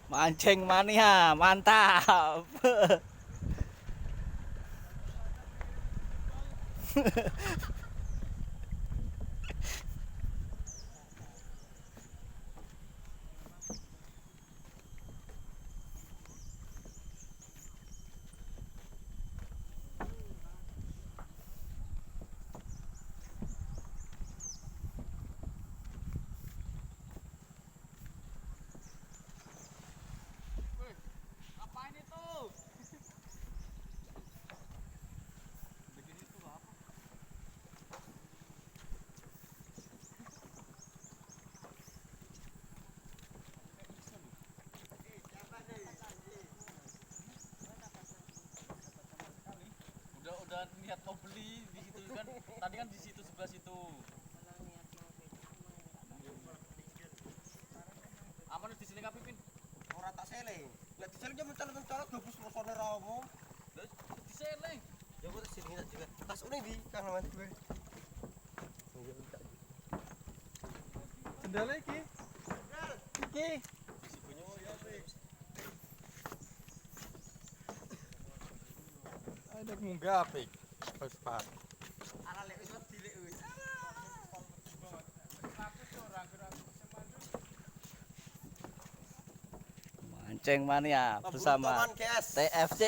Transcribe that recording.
Mancing mania, mantap. Apain itu? Bikin itu apa? Udah niat mau beli di situ kan. Tadi kan di situ sebelah situ. Aman di sini Pipin. Ora tak seleng. Lek diseleng yo mencolot-mencolot gabus mosone ra omong. Terus diseleng. Ya kok sini tak juga. Tas une di kang mati gue. Sendal iki. Iki. Risikonya ya wis. Ada munggah pik. Pas pas. Ala lek wis wedi lek wis. Mancing mania bersama Taman KS. TFC.